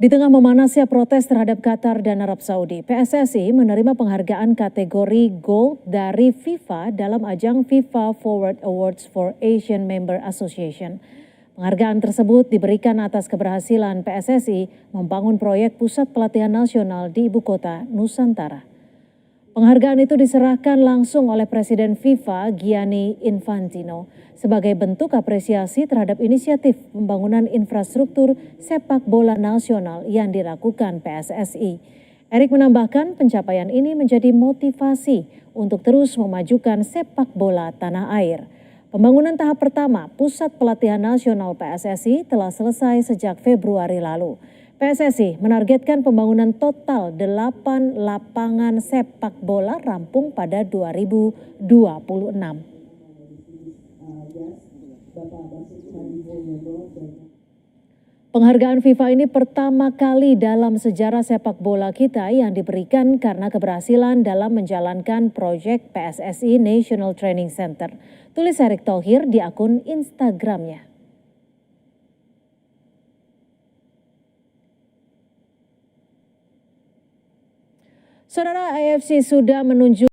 Di tengah memanasnya protes terhadap Qatar dan Arab Saudi, PSSI menerima penghargaan kategori Gold dari FIFA dalam ajang FIFA Forward Awards for Asian Member Association. Penghargaan tersebut diberikan atas keberhasilan PSSI membangun proyek pusat pelatihan nasional di ibu kota Nusantara. Penghargaan itu diserahkan langsung oleh Presiden FIFA Gianni Infantino sebagai bentuk apresiasi terhadap inisiatif pembangunan infrastruktur sepak bola nasional yang dilakukan PSSI. Erick menambahkan pencapaian ini menjadi motivasi untuk terus memajukan sepak bola tanah air. Pembangunan tahap pertama Pusat Pelatihan Nasional PSSI telah selesai sejak Februari lalu. PSSI menargetkan pembangunan total 8 lapangan sepak bola rampung pada 2026. Penghargaan FIFA ini pertama kali dalam sejarah sepak bola kita yang diberikan karena keberhasilan dalam menjalankan proyek PSSI National Training Center. Tulis Erick Thohir di akun Instagramnya. Saudara, AFC sudah menunjuk